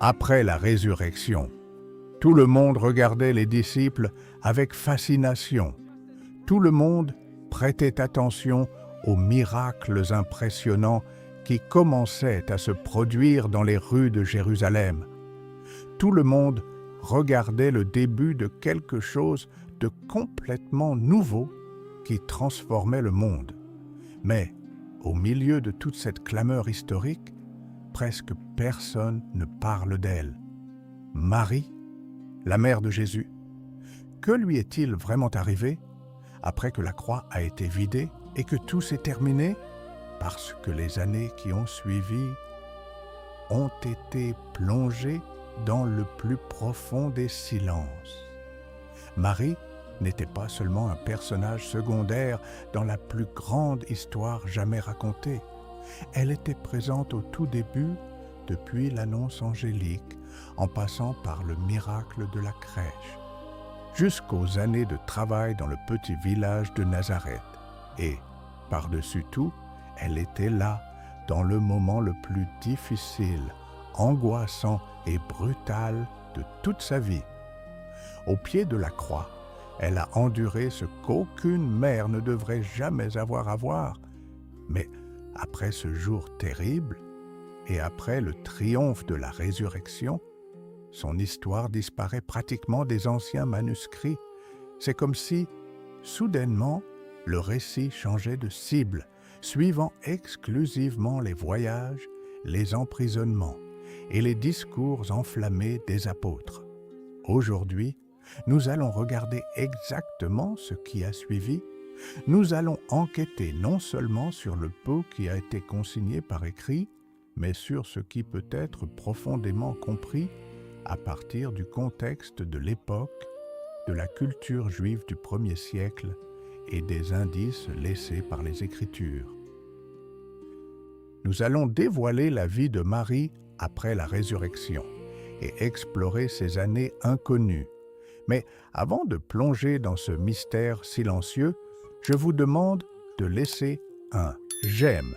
Après la résurrection, tout le monde regardait les disciples avec fascination. Tout le monde prêtait attention aux miracles impressionnants qui commençaient à se produire dans les rues de Jérusalem. Tout le monde regardait le début de quelque chose de complètement nouveau qui transformait le monde. Mais, au milieu de toute cette clameur historique, presque personne ne parle d'elle. Marie, la mère de Jésus, que lui est-il vraiment arrivé après que la croix a été vidée et que tout s'est terminé? Parce que les années qui ont suivi ont été plongées dans le plus profond des silences. Marie n'était pas seulement un personnage secondaire dans la plus grande histoire jamais racontée. Elle était présente au tout début, depuis l'annonce angélique, en passant par le miracle de la crèche, jusqu'aux années de travail dans le petit village de Nazareth. Et, par-dessus tout, elle était là, dans le moment le plus difficile, angoissant et brutal de toute sa vie. Au pied de la croix, elle a enduré ce qu'aucune mère ne devrait jamais avoir à voir. Mais après ce jour terrible, et après le triomphe de la résurrection, son histoire disparaît pratiquement des anciens manuscrits. C'est comme si, soudainement, le récit changeait de cible, suivant exclusivement les voyages, les emprisonnements et les discours enflammés des apôtres. Aujourd'hui, nous allons regarder exactement ce qui a suivi. Nous allons enquêter non seulement sur le peu qui a été consigné par écrit, mais sur ce qui peut être profondément compris à partir du contexte de l'époque, de la culture juive du 1er siècle et des indices laissés par les Écritures. Nous allons dévoiler la vie de Marie après la résurrection et explorer ses années inconnues. Mais avant de plonger dans ce mystère silencieux, je vous demande de laisser un j'aime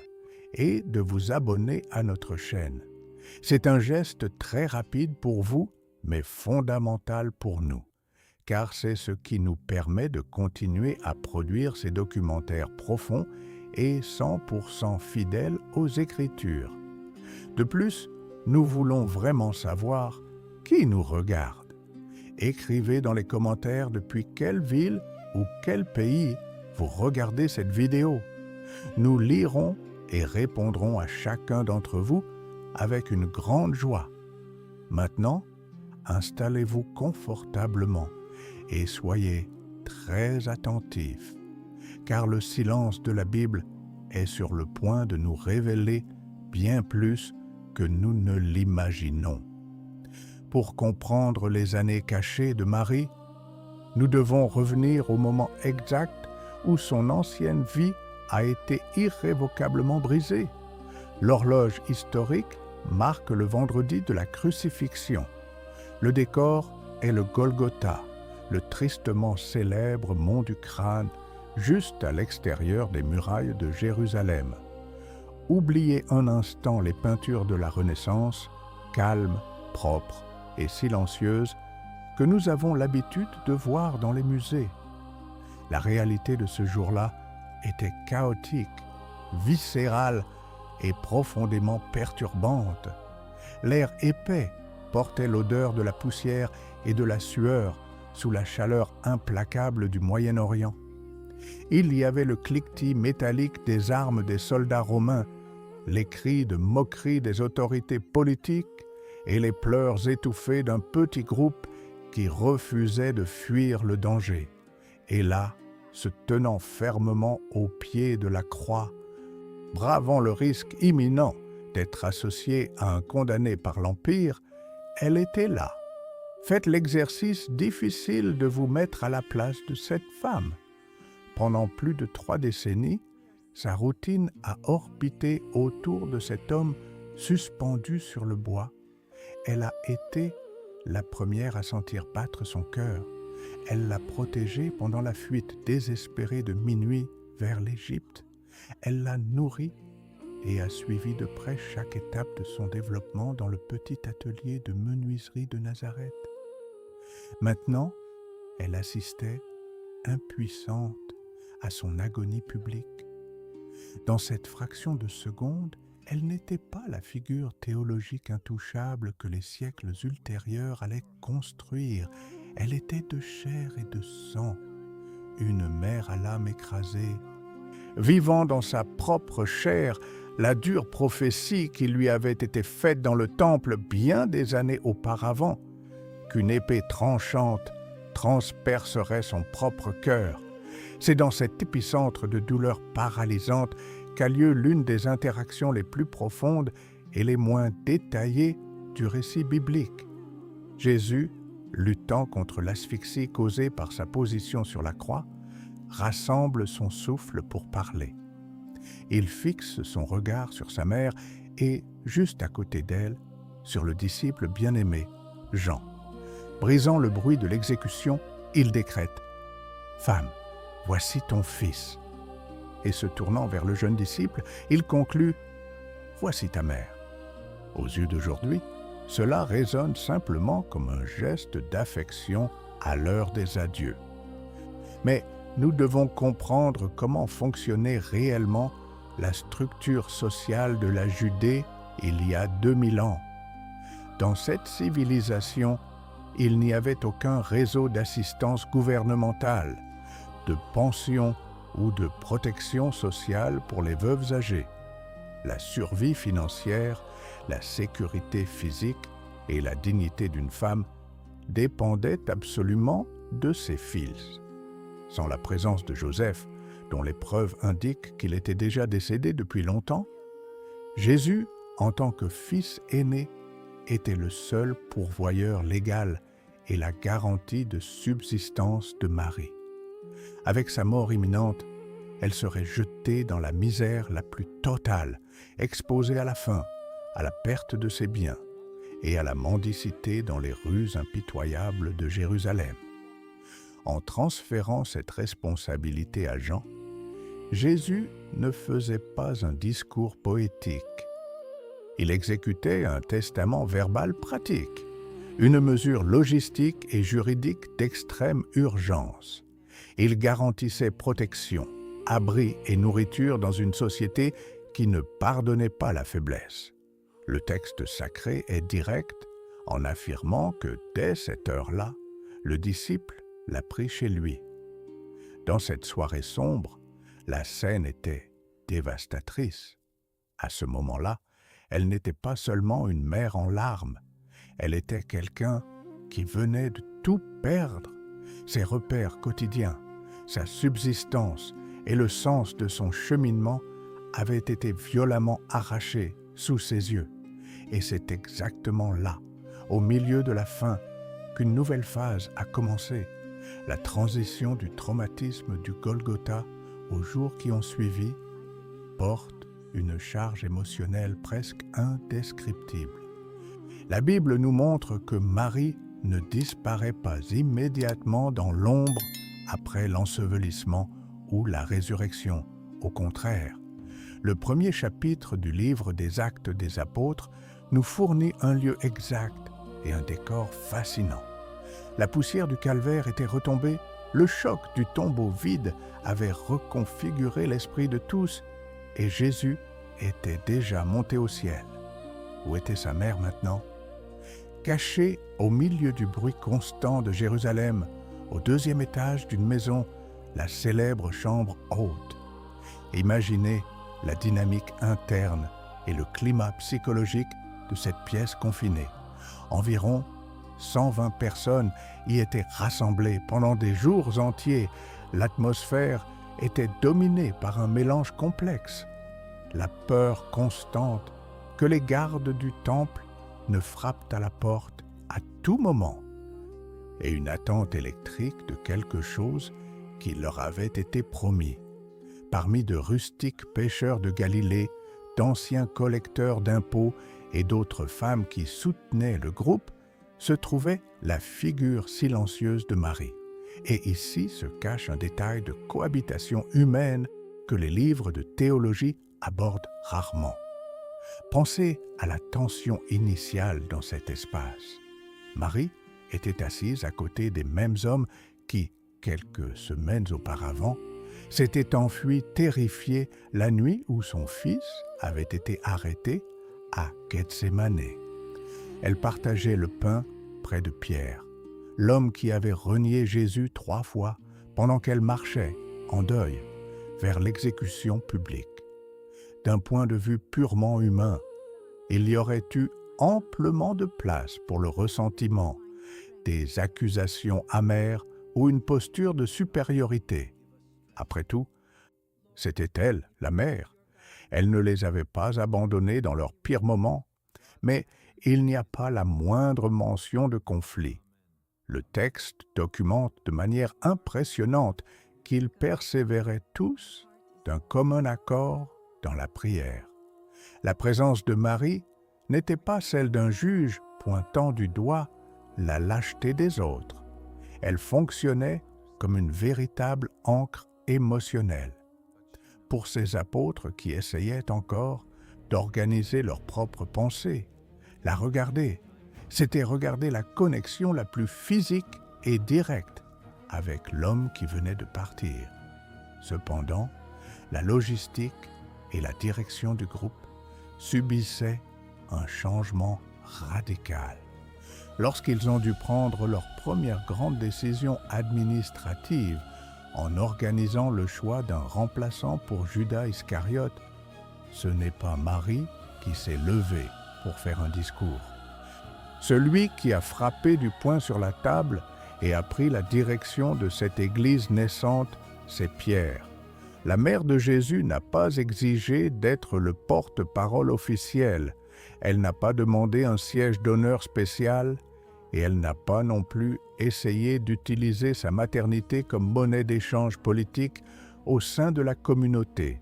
et de vous abonner à notre chaîne. C'est un geste très rapide pour vous, mais fondamental pour nous, car c'est ce qui nous permet de continuer à produire ces documentaires profonds et 100% fidèles aux Écritures. De plus, nous voulons vraiment savoir qui nous regarde. Écrivez dans les commentaires depuis quelle ville ou quel pays vous regardez cette vidéo. Nous lirons et répondrons à chacun d'entre vous avec une grande joie. Maintenant, installez-vous confortablement et soyez très attentifs, car le silence de la Bible est sur le point de nous révéler bien plus que nous ne l'imaginons. Pour comprendre les années cachées de Marie, nous devons revenir au moment exact où son ancienne vie a été irrévocablement brisée. L'horloge historique marque le vendredi de la crucifixion. Le décor est le Golgotha, le tristement célèbre mont du Crâne, juste à l'extérieur des murailles de Jérusalem. Oubliez un instant les peintures de la Renaissance, calmes, propres et silencieuses, que nous avons l'habitude de voir dans les musées. La réalité de ce jour-là était chaotique, viscérale et profondément perturbante. L'air épais portait l'odeur de la poussière et de la sueur sous la chaleur implacable du Moyen-Orient. Il y avait le cliquetis métallique des armes des soldats romains, les cris de moquerie des autorités politiques et les pleurs étouffés d'un petit groupe qui refusait de fuir le danger. Et là, se tenant fermement au pied de la croix, bravant le risque imminent d'être associée à un condamné par l'Empire, elle était là. Faites l'exercice difficile de vous mettre à la place de cette femme. Pendant plus de 3 décennies, sa routine a orbité autour de cet homme suspendu sur le bois. Elle a été la première à sentir battre son cœur. Elle l'a protégé pendant la fuite désespérée de minuit vers l'Égypte. Elle l'a nourri et a suivi de près chaque étape de son développement dans le petit atelier de menuiserie de Nazareth. Maintenant, elle assistait, impuissante, à son agonie publique. Dans cette fraction de seconde, elle n'était pas la figure théologique intouchable que les siècles ultérieurs allaient construire. Elle était de chair et de sang, une mère à l'âme écrasée, vivant dans sa propre chair la dure prophétie qui lui avait été faite dans le temple bien des années auparavant, qu'une épée tranchante transpercerait son propre cœur. C'est dans cet épicentre de douleur paralysante qu'a lieu l'une des interactions les plus profondes et les moins détaillées du récit biblique. Jésus, luttant contre l'asphyxie causée par sa position sur la croix, rassemble son souffle pour parler. Il fixe son regard sur sa mère et, juste à côté d'elle, sur le disciple bien-aimé, Jean. Brisant le bruit de l'exécution, il décrète « Femme, voici ton fils ». Et se tournant vers le jeune disciple, il conclut « Voici ta mère ». Aux yeux d'aujourd'hui, cela résonne simplement comme un geste d'affection à l'heure des adieux. Mais nous devons comprendre comment fonctionnait réellement la structure sociale de la Judée il y a 2000 ans. Dans cette civilisation, il n'y avait aucun réseau d'assistance gouvernementale, de pension ou de protection sociale pour les veuves âgées. La survie financière, la sécurité physique et la dignité d'une femme dépendaient absolument de ses fils. Sans la présence de Joseph, dont les preuves indiquent qu'il était déjà décédé depuis longtemps, Jésus, en tant que fils aîné, était le seul pourvoyeur légal et la garantie de subsistance de Marie. Avec sa mort imminente, elle serait jetée dans la misère la plus totale, exposée à la faim, à la perte de ses biens et à la mendicité dans les rues impitoyables de Jérusalem. En transférant cette responsabilité à Jean, Jésus ne faisait pas un discours poétique. Il exécutait un testament verbal pratique, une mesure logistique et juridique d'extrême urgence. Il garantissait protection, abri et nourriture dans une société qui ne pardonnait pas la faiblesse. Le texte sacré est direct en affirmant que dès cette heure-là, le disciple l'a pris chez lui. Dans cette soirée sombre, la scène était dévastatrice. À ce moment-là, elle n'était pas seulement une mère en larmes, elle était quelqu'un qui venait de tout perdre, ses repères quotidiens, sa subsistance et le sens de son cheminement avaient été violemment arrachés sous ses yeux. Et c'est exactement là, au milieu de la fin, qu'une nouvelle phase a commencé, la transition du traumatisme du Golgotha aux jours qui ont suivi porte une charge émotionnelle presque indescriptible. La Bible nous montre que Marie ne disparaît pas immédiatement dans l'ombre après l'ensevelissement ou la résurrection. Au contraire, le premier chapitre du livre des Actes des Apôtres nous fournit un lieu exact et un décor fascinant. La poussière du calvaire était retombée, le choc du tombeau vide avait reconfiguré l'esprit de tous et Jésus était déjà monté au ciel. Où était sa mère maintenant? Cachée au milieu du bruit constant de Jérusalem, au deuxième étage d'une maison, la célèbre chambre haute. Imaginez la dynamique interne et le climat psychologique de cette pièce confinée. Environ 120 personnes y étaient rassemblées pendant des jours entiers. L'atmosphère était dominée par un mélange complexe. La peur constante que les gardes du temple ne frappent à la porte à tout moment et une attente électrique de quelque chose qui leur avait été promis. Parmi de rustiques pêcheurs de Galilée, d'anciens collecteurs d'impôts et d'autres femmes qui soutenaient le groupe, se trouvait la figure silencieuse de Marie. Et ici se cache un détail de cohabitation humaine que les livres de théologie abordent rarement. Pensez à la tension initiale dans cet espace. Marie était assise à côté des mêmes hommes qui, quelques semaines auparavant, s'étaient enfuis terrifiés la nuit où son fils avait été arrêté à Gethsémane. Elle partageait le pain près de Pierre, l'homme qui avait renié Jésus 3 fois pendant qu'elle marchait, en deuil, vers l'exécution publique. D'un point de vue purement humain, il y aurait eu amplement de place pour le ressentiment, des accusations amères ou une posture de supériorité. Après tout, c'était elle, la mère. Elle ne les avait pas abandonnés dans leurs pires moments, mais il n'y a pas la moindre mention de conflit. Le texte documente de manière impressionnante qu'ils persévéraient tous d'un commun accord dans la prière. La présence de Marie n'était pas celle d'un juge pointant du doigt la lâcheté des autres. Elle fonctionnait comme une véritable ancre émotionnelle. Pour ces apôtres qui essayaient encore d'organiser leurs propres pensées, la regarder, c'était regarder la connexion la plus physique et directe avec l'homme qui venait de partir. Cependant, la logistique et la direction du groupe subissaient un changement radical. Lorsqu'ils ont dû prendre leur première grande décision administrative en organisant le choix d'un remplaçant pour Judas Iscariote, ce n'est pas Marie qui s'est levée pour faire un discours. Celui qui a frappé du poing sur la table et a pris la direction de cette église naissante, c'est Pierre. La mère de Jésus n'a pas exigé d'être le porte-parole officiel. Elle n'a pas demandé un siège d'honneur spécial et elle n'a pas non plus essayé d'utiliser sa maternité comme monnaie d'échange politique au sein de la communauté.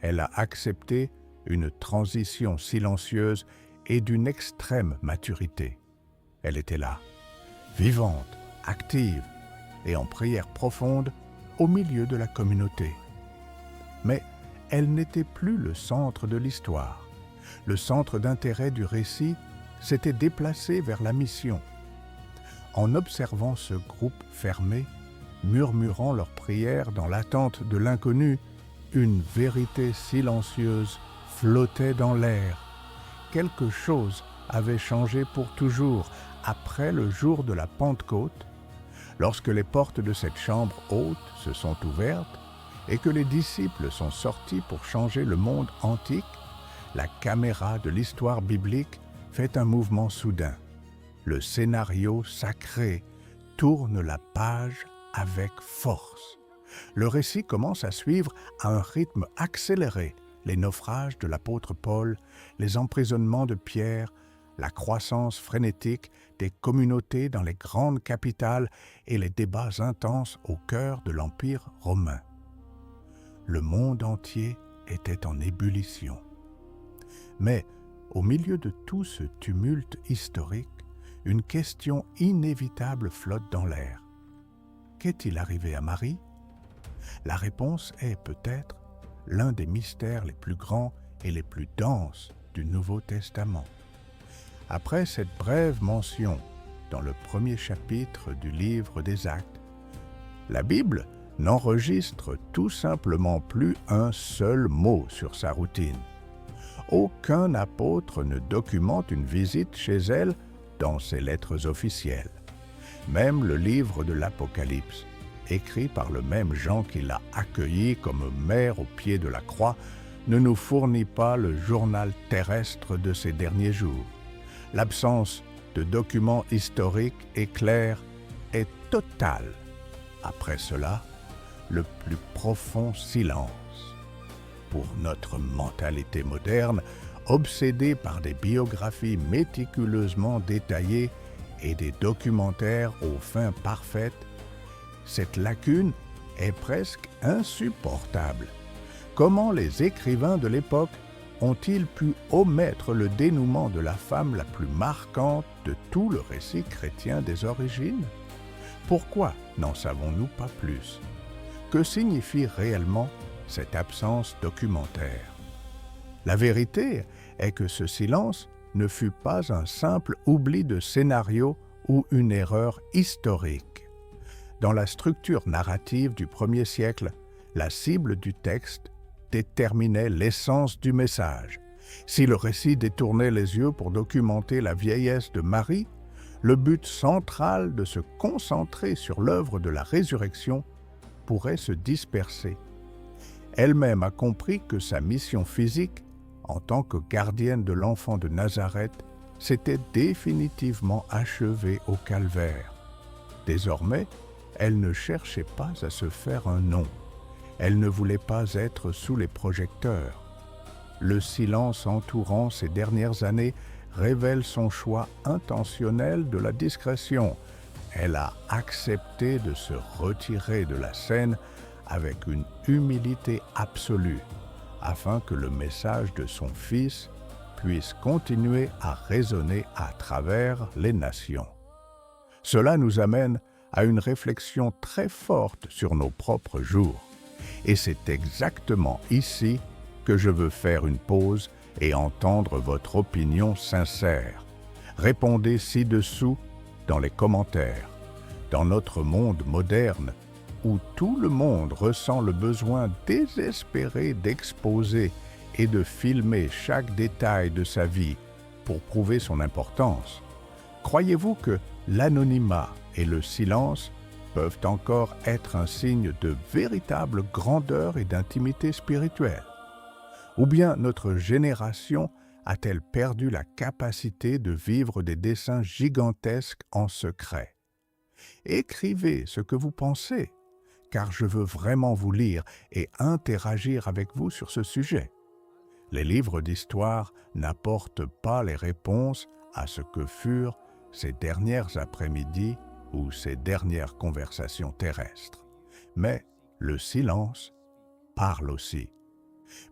Elle a accepté une transition silencieuse et d'une extrême maturité. Elle était là, vivante, active et en prière profonde au milieu de la communauté. Mais elle n'était plus le centre de l'histoire. Le centre d'intérêt du récit s'était déplacé vers la mission. En observant ce groupe fermé, murmurant leurs prières dans l'attente de l'inconnu, une vérité silencieuse flottait dans l'air. Quelque chose avait changé pour toujours après le jour de la Pentecôte, lorsque les portes de cette chambre haute se sont ouvertes et que les disciples sont sortis pour changer le monde antique. La caméra de l'histoire biblique fait un mouvement soudain. Le scénario sacré tourne la page avec force. Le récit commence à suivre à un rythme accéléré les naufrages de l'apôtre Paul, les emprisonnements de Pierre, la croissance frénétique des communautés dans les grandes capitales et les débats intenses au cœur de l'Empire romain. Le monde entier était en ébullition. Mais au milieu de tout ce tumulte historique, une question inévitable flotte dans l'air. Qu'est-il arrivé à Marie? La réponse est peut-être l'un des mystères les plus grands et les plus denses du Nouveau Testament. Après cette brève mention dans le premier chapitre du livre des Actes, la Bible n'enregistre tout simplement plus un seul mot sur sa routine. Aucun apôtre ne documente une visite chez elle dans ses lettres officielles. Même le livre de l'Apocalypse, écrit par le même Jean qui l'a accueilli comme mère au pied de la croix, ne nous fournit pas le journal terrestre de ces derniers jours. L'absence de documents historiques et clairs est totale. Après cela, le plus profond silence. Pour notre mentalité moderne, obsédée par des biographies méticuleusement détaillées et des documentaires aux fins parfaites, cette lacune est presque insupportable. Comment les écrivains de l'époque ont-ils pu omettre le dénouement de la femme la plus marquante de tout le récit chrétien des origines? Pourquoi n'en savons-nous pas plus? Que signifie réellement cette absence documentaire. La vérité est que ce silence ne fut pas un simple oubli de scénario ou une erreur historique. Dans la structure narrative du 1er siècle, la cible du texte déterminait l'essence du message. Si le récit détournait les yeux pour documenter la vieillesse de Marie, le but central de se concentrer sur l'œuvre de la résurrection pourrait se disperser. Elle-même a compris que sa mission physique, en tant que gardienne de l'enfant de Nazareth, s'était définitivement achevée au calvaire. Désormais, elle ne cherchait pas à se faire un nom. Elle ne voulait pas être sous les projecteurs. Le silence entourant ces dernières années révèle son choix intentionnel de la discrétion. Elle a accepté de se retirer de la scène avec une humilité absolue, afin que le message de son Fils puisse continuer à résonner à travers les nations. Cela nous amène à une réflexion très forte sur nos propres jours. Et c'est exactement ici que je veux faire une pause et entendre votre opinion sincère. Répondez ci-dessous dans les commentaires. Dans notre monde moderne, où tout le monde ressent le besoin désespéré d'exposer et de filmer chaque détail de sa vie pour prouver son importance, croyez-vous que l'anonymat et le silence peuvent encore être un signe de véritable grandeur et d'intimité spirituelle? Ou bien notre génération a-t-elle perdu la capacité de vivre des desseins gigantesques en secret? Écrivez ce que vous pensez, car je veux vraiment vous lire et interagir avec vous sur ce sujet. Les livres d'histoire n'apportent pas les réponses à ce que furent ces dernières après-midi ou ces dernières conversations terrestres. Mais le silence parle aussi.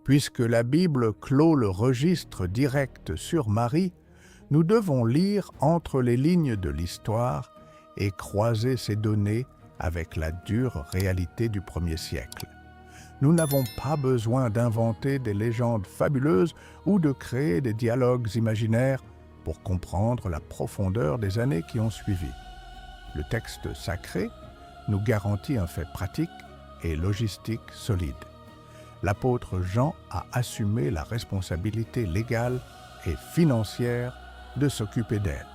Puisque la Bible clôt le registre direct sur Marie, nous devons lire entre les lignes de l'histoire et croiser ces données avec la dure réalité du 1er siècle. Nous n'avons pas besoin d'inventer des légendes fabuleuses ou de créer des dialogues imaginaires pour comprendre la profondeur des années qui ont suivi. Le texte sacré nous garantit un fait pratique et logistique solide. L'apôtre Jean a assumé la responsabilité légale et financière de s'occuper d'elle.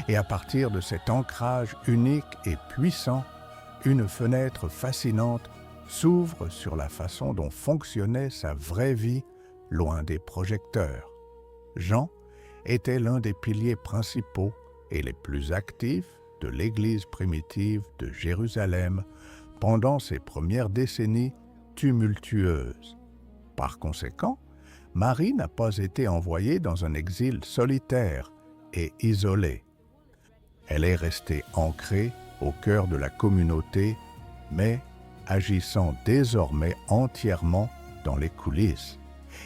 Et à partir de cet ancrage unique et puissant, une fenêtre fascinante s'ouvre sur la façon dont fonctionnait sa vraie vie loin des projecteurs. Jean était l'un des piliers principaux et les plus actifs de l'Église primitive de Jérusalem pendant ces premières décennies tumultueuses. Par conséquent, Marie n'a pas été envoyée dans un exil solitaire et isolé. Elle est restée ancrée au cœur de la communauté, mais agissant désormais entièrement dans les coulisses.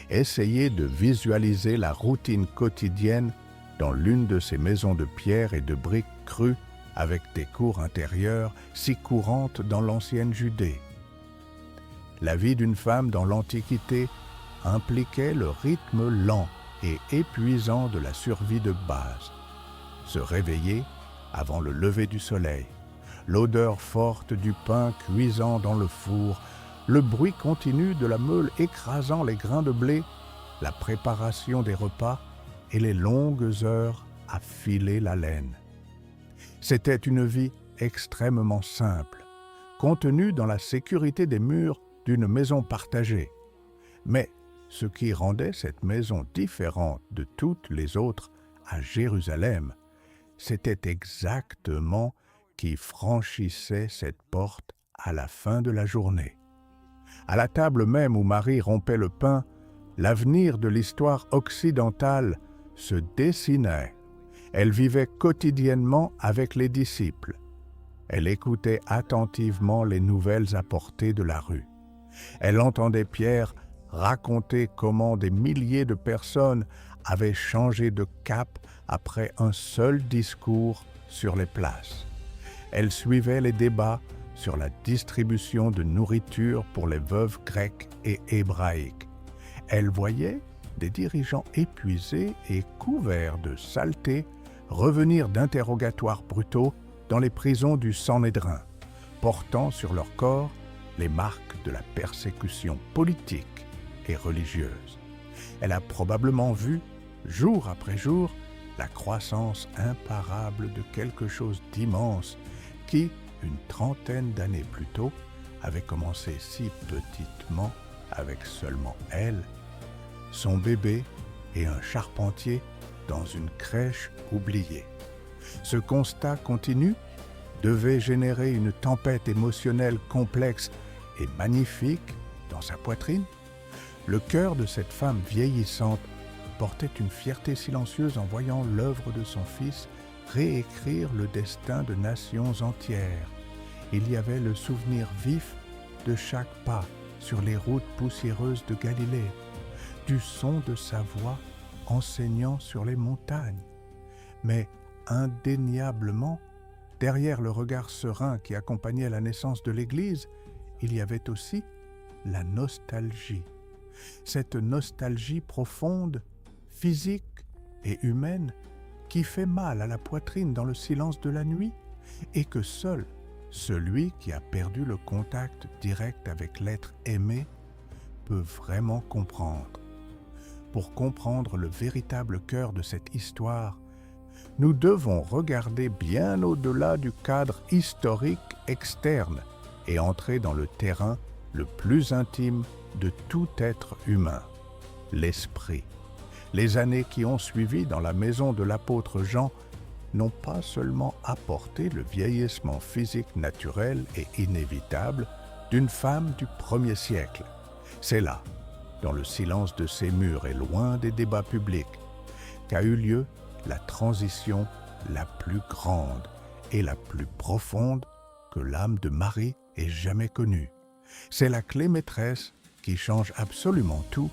Essayez de visualiser la routine quotidienne dans l'une de ces maisons de pierre et de briques crues avec des cours intérieures si courantes dans l'ancienne Judée. La vie d'une femme dans l'Antiquité impliquait le rythme lent et épuisant de la survie de base. Se réveiller avant le lever du soleil, l'odeur forte du pain cuisant dans le four, le bruit continu de la meule écrasant les grains de blé, la préparation des repas et les longues heures à filer la laine. C'était une vie extrêmement simple, contenue dans la sécurité des murs d'une maison partagée. Mais ce qui rendait cette maison différente de toutes les autres à Jérusalem, c'était exactement qui franchissait cette porte à la fin de la journée. À la table même où Marie rompait le pain, l'avenir de l'histoire occidentale se dessinait. Elle vivait quotidiennement avec les disciples. Elle écoutait attentivement les nouvelles apportées de la rue. Elle entendait Pierre raconter comment des milliers de personnes avaient changé de cap après un seul discours sur les places. Elle suivait les débats sur la distribution de nourriture pour les veuves grecques et hébraïques. Elle voyait des dirigeants épuisés et couverts de saleté revenir d'interrogatoires brutaux dans les prisons du Sanhédrin, portant sur leur corps les marques de la persécution politique et religieuse. Elle a probablement vu, jour après jour, la croissance imparable de quelque chose d'immense qui, une trentaine d'années plus tôt, avait commencé si petitement avec seulement elle, son bébé et un charpentier dans une crèche oubliée. Ce constat continu devait générer une tempête émotionnelle complexe et magnifique dans sa poitrine. Le cœur de cette femme vieillissante portait une fierté silencieuse en voyant l'œuvre de son fils réécrire le destin de nations entières. Il y avait le souvenir vif de chaque pas sur les routes poussiéreuses de Galilée, du son de sa voix enseignant sur les montagnes. Mais indéniablement, derrière le regard serein qui accompagnait la naissance de l'Église, il y avait aussi la nostalgie. Cette nostalgie profonde, physique et humaine, qui fait mal à la poitrine dans le silence de la nuit et que seul celui qui a perdu le contact direct avec l'être aimé peut vraiment comprendre. Pour comprendre le véritable cœur de cette histoire, nous devons regarder bien au-delà du cadre historique externe et entrer dans le terrain le plus intime de tout être humain, l'esprit. Les années qui ont suivi dans la maison de l'apôtre Jean n'ont pas seulement apporté le vieillissement physique naturel et inévitable d'une femme du 1er siècle. C'est là, dans le silence de ces murs et loin des débats publics, qu'a eu lieu la transition la plus grande et la plus profonde que l'âme de Marie ait jamais connue. C'est la clé maîtresse qui change absolument tout.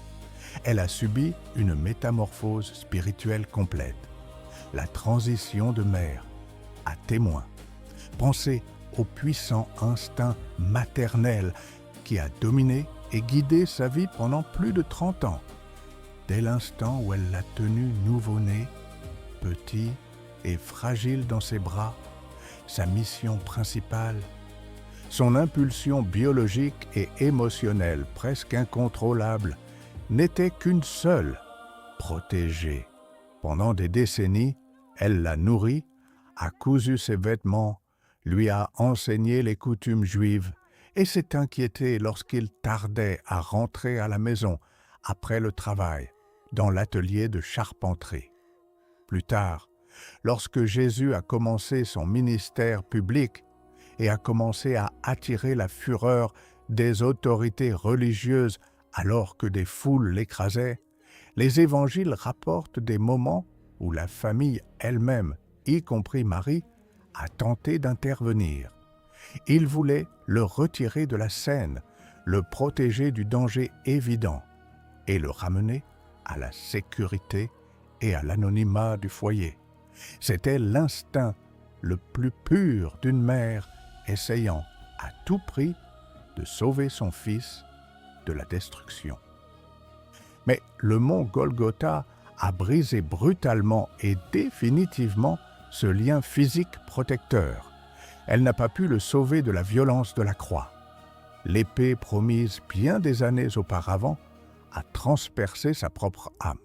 Elle a subi une métamorphose spirituelle complète. La transition de mère à témoin. Pensez au puissant instinct maternel qui a dominé et guidé sa vie pendant plus de 30 ans. Dès l'instant où elle l'a tenu nouveau-né, petit et fragile dans ses bras, sa mission principale, son impulsion biologique et émotionnelle presque incontrôlable, n'était qu'une seule, protéger. Pendant des décennies, elle l'a nourri, a cousu ses vêtements, lui a enseigné les coutumes juives et s'est inquiétée lorsqu'il tardait à rentrer à la maison après le travail, dans l'atelier de charpenterie. Plus tard, lorsque Jésus a commencé son ministère public et a commencé à attirer la fureur des autorités religieuses alors que des foules l'écrasaient, les évangiles rapportent des moments où la famille elle-même, y compris Marie, a tenté d'intervenir. Il voulait le retirer de la scène, le protéger du danger évident et le ramener à la sécurité et à l'anonymat du foyer. C'était l'instinct le plus pur d'une mère essayant à tout prix de sauver son fils de la destruction. Mais le mont Golgotha a brisé brutalement et définitivement ce lien physique protecteur. Elle n'a pas pu le sauver de la violence de la croix. L'épée promise bien des années auparavant a transpercé sa propre âme.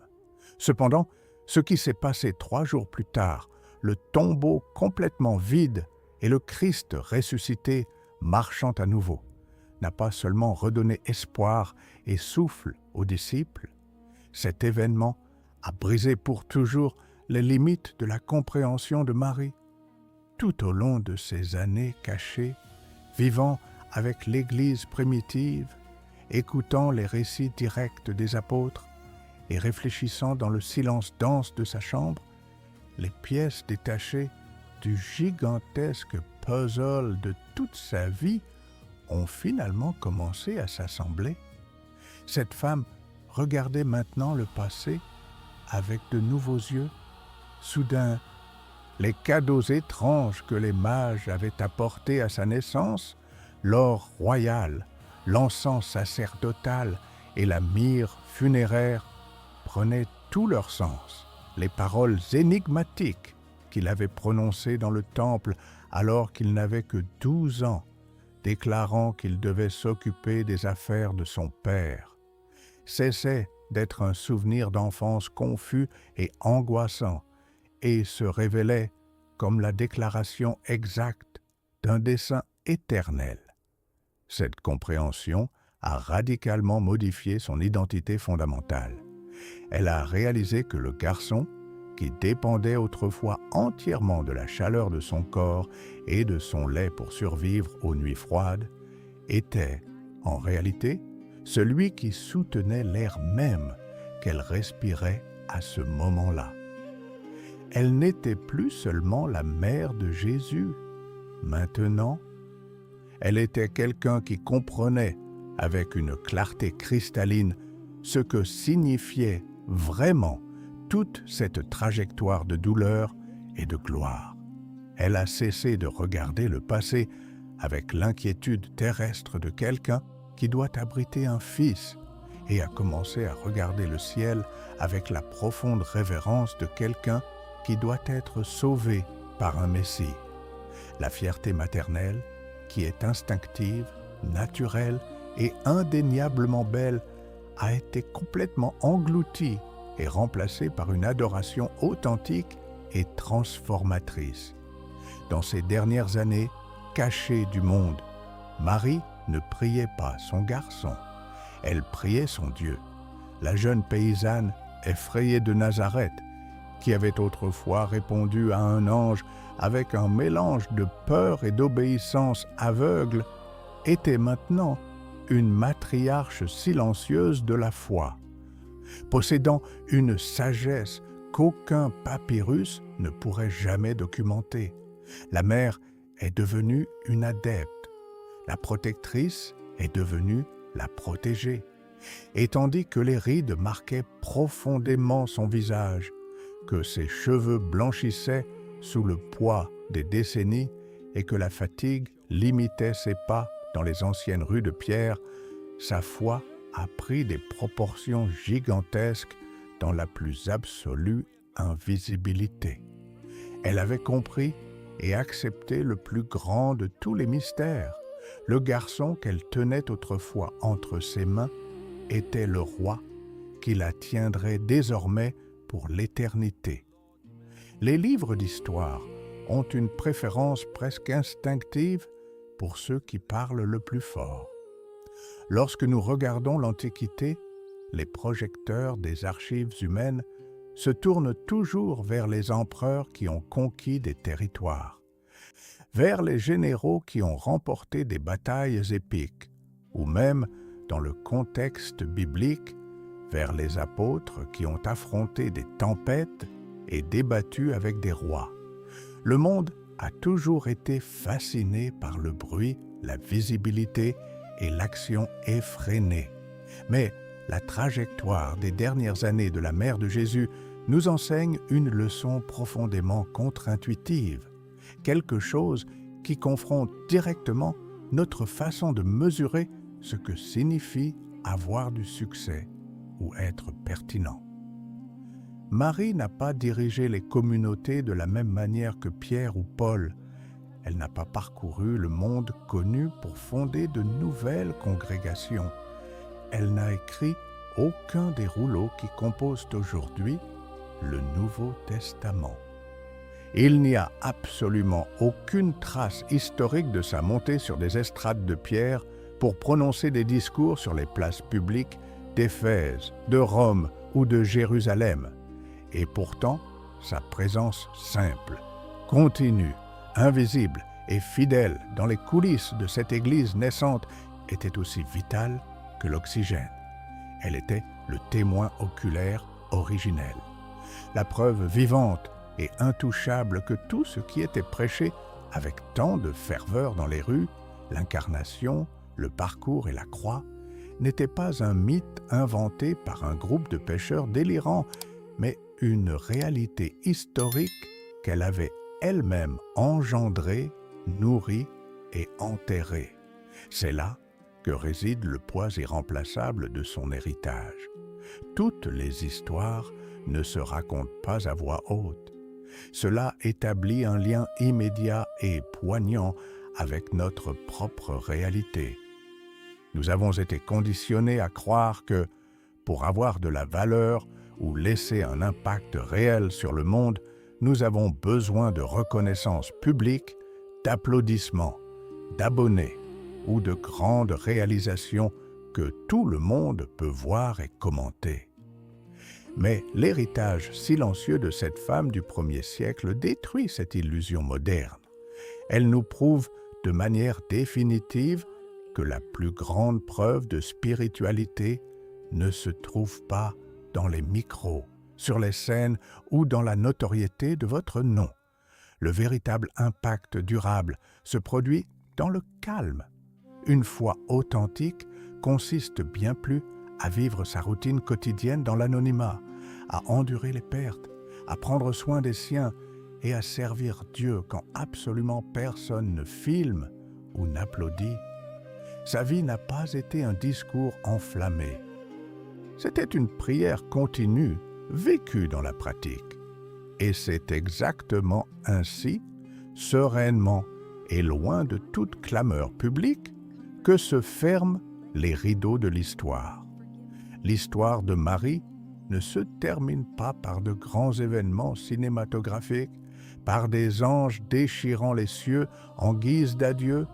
Cependant, ce qui s'est passé 3 jours plus tard, le tombeau complètement vide et le Christ ressuscité marchant à nouveau, n'a pas seulement redonné espoir et souffle aux disciples. Cet événement a brisé pour toujours les limites de la compréhension de Marie. Tout au long de ces années cachées, vivant avec l'Église primitive, écoutant les récits directs des apôtres et réfléchissant dans le silence dense de sa chambre, les pièces détachées du gigantesque puzzle de toute sa vie ont finalement commencé à s'assembler. Cette femme regardait maintenant le passé avec de nouveaux yeux. Soudain, les cadeaux étranges que les mages avaient apportés à sa naissance l'or royal, l'encens sacerdotal et la myrrhe funéraire prenaient tout leur sens. Les paroles énigmatiques qu'il avait prononcées dans le temple alors qu'il n'avait que 12 ans, déclarant qu'il devait s'occuper des affaires de son père, cessaient d'être un souvenir d'enfance confus et angoissant et se révélaient comme la déclaration exacte d'un dessein éternel. Cette compréhension a radicalement modifié son identité fondamentale. Elle a réalisé que le garçon, qui dépendait autrefois entièrement de la chaleur de son corps et de son lait pour survivre aux nuits froides, était, en réalité, celui qui soutenait l'air même qu'elle respirait à ce moment-là. Elle n'était plus seulement la mère de Jésus. Maintenant, elle était quelqu'un qui comprenait, avec une clarté cristalline, ce que signifiait vraiment toute cette trajectoire de douleur et de gloire. Elle a cessé de regarder le passé avec l'inquiétude terrestre de quelqu'un qui doit abriter un fils et a commencé à regarder le ciel avec la profonde révérence de quelqu'un qui doit être sauvé par un Messie. La fierté maternelle, qui est instinctive, naturelle et indéniablement belle, a été complètement engloutie et remplacée par une adoration authentique et transformatrice. Dans ces dernières années, cachée du monde, Marie ne priait pas son garçon, elle priait son Dieu. La jeune paysanne effrayée de Nazareth, qui avait autrefois répondu à un ange avec un mélange de peur et d'obéissance aveugle, était maintenant une matriarche silencieuse de la foi, possédant une sagesse qu'aucun papyrus ne pourrait jamais documenter. La mère est devenue une adepte, la protectrice est devenue la protégée. Et tandis que les rides marquaient profondément son visage, que ses cheveux blanchissaient sous le poids des décennies et que la fatigue limitait ses pas dans les anciennes rues de pierre, sa foi a pris des proportions gigantesques dans la plus absolue invisibilité. Elle avait compris et accepté le plus grand de tous les mystères. Le garçon qu'elle tenait autrefois entre ses mains était le roi qui la tiendrait désormais pour l'éternité. Les livres d'histoire ont une préférence presque instinctive pour ceux qui parlent le plus fort. Lorsque nous regardons l'Antiquité, les projecteurs des archives humaines se tournent toujours vers les empereurs qui ont conquis des territoires, vers les généraux qui ont remporté des batailles épiques, ou même, dans le contexte biblique, vers les apôtres qui ont affronté des tempêtes et débattu avec des rois. Le monde a toujours été fasciné par le bruit, la visibilité et l'action effrénée. Mais la trajectoire des dernières années de la mère de Jésus nous enseigne une leçon profondément contre-intuitive, quelque chose qui confronte directement notre façon de mesurer ce que signifie avoir du succès ou être pertinent. Marie n'a pas dirigé les communautés de la même manière que Pierre ou Paul. Elle n'a pas parcouru le monde connu pour fonder de nouvelles congrégations. Elle n'a écrit aucun des rouleaux qui composent aujourd'hui le Nouveau Testament. Il n'y a absolument aucune trace historique de sa montée sur des estrades de pierre pour prononcer des discours sur les places publiques d'Éphèse, de Rome ou de Jérusalem. Et pourtant, sa présence simple, continue, invisible et fidèle dans les coulisses de cette église naissante était aussi vitale que l'oxygène. Elle était le témoin oculaire originel, la preuve vivante et intouchable que tout ce qui était prêché avec tant de ferveur dans les rues, l'incarnation, le parcours et la croix, n'était pas un mythe inventé par un groupe de pécheurs délirants, mais une réalité historique qu'elle avait elle-même engendrée, nourrie et enterrée. C'est là que réside le poids irremplaçable de son héritage. Toutes les histoires ne se racontent pas à voix haute. Cela établit un lien immédiat et poignant avec notre propre réalité. Nous avons été conditionnés à croire que, pour avoir de la valeur ou laisser un impact réel sur le monde, nous avons besoin de reconnaissance publique, d'applaudissements, d'abonnés ou de grandes réalisations que tout le monde peut voir et commenter. Mais l'héritage silencieux de cette femme du 1er siècle détruit cette illusion moderne. Elle nous prouve de manière définitive que la plus grande preuve de spiritualité ne se trouve pas dans les micros, sur les scènes ou dans la notoriété de votre nom. Le véritable impact durable se produit dans le calme. Une foi authentique consiste bien plus à vivre sa routine quotidienne dans l'anonymat, à endurer les pertes, à prendre soin des siens et à servir Dieu quand absolument personne ne filme ou n'applaudit. Sa vie n'a pas été un discours enflammé. C'était une prière continue, vécue dans la pratique. Et c'est exactement ainsi, sereinement et loin de toute clameur publique, que se ferment les rideaux de l'histoire. L'histoire de Marie ne se termine pas par de grands événements cinématographiques, par des anges déchirant les cieux en guise d'adieu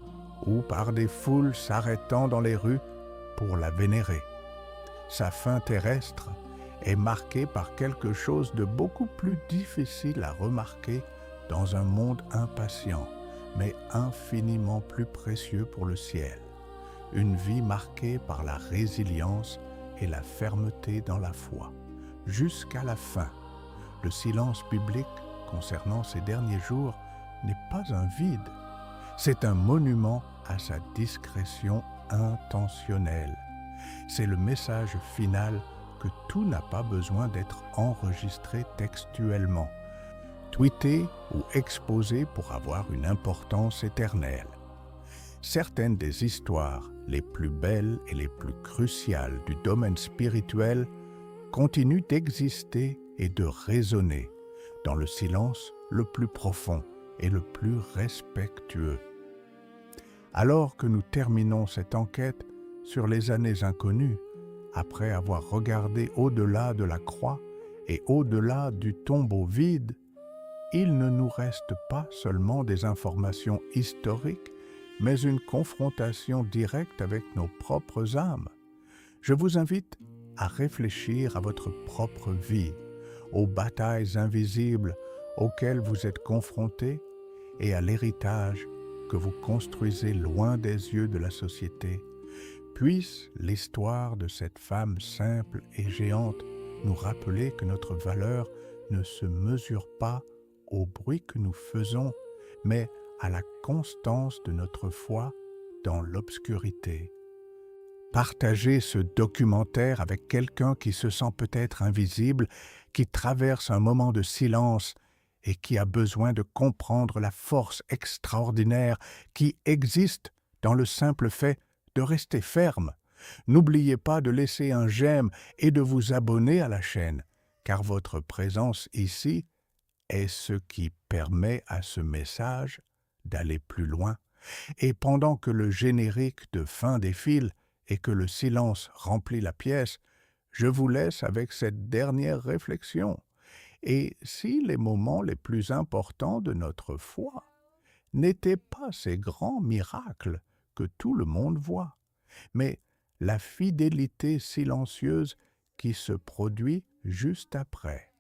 ou par des foules s'arrêtant dans les rues pour la vénérer. Sa fin terrestre est marquée par quelque chose de beaucoup plus difficile à remarquer dans un monde impatient, mais infiniment plus précieux pour le ciel. Une vie marquée par la résilience et la fermeté dans la foi, jusqu'à la fin. Le silence biblique concernant ces derniers jours n'est pas un vide, c'est un monument à sa discrétion intentionnelle. C'est le message final que tout n'a pas besoin d'être enregistré textuellement, tweeté ou exposé pour avoir une importance éternelle. Certaines des histoires les plus belles et les plus cruciales du domaine spirituel continuent d'exister et de résonner dans le silence le plus profond et le plus respectueux. Alors que nous terminons cette enquête sur les années inconnues, après avoir regardé au-delà de la croix et au-delà du tombeau vide, il ne nous reste pas seulement des informations historiques, mais une confrontation directe avec nos propres âmes. Je vous invite à réfléchir à votre propre vie, aux batailles invisibles auxquelles vous êtes confrontés et à l'héritage que vous construisez loin des yeux de la société. Puisse l'histoire de cette femme simple et géante nous rappeler que notre valeur ne se mesure pas au bruit que nous faisons, mais à la constance de notre foi dans l'obscurité. Partagez ce documentaire avec quelqu'un qui se sent peut-être invisible, qui traverse un moment de silence et qui a besoin de comprendre la force extraordinaire qui existe dans le simple fait de rester ferme. N'oubliez pas de laisser un j'aime et de vous abonner à la chaîne, car votre présence ici est ce qui permet à ce message d'aller plus loin. Et pendant que le générique de fin défile et que le silence remplit la pièce, je vous laisse avec cette dernière réflexion. Et si les moments les plus importants de notre foi n'étaient pas ces grands miracles que tout le monde voit, mais la fidélité silencieuse qui se produit juste après?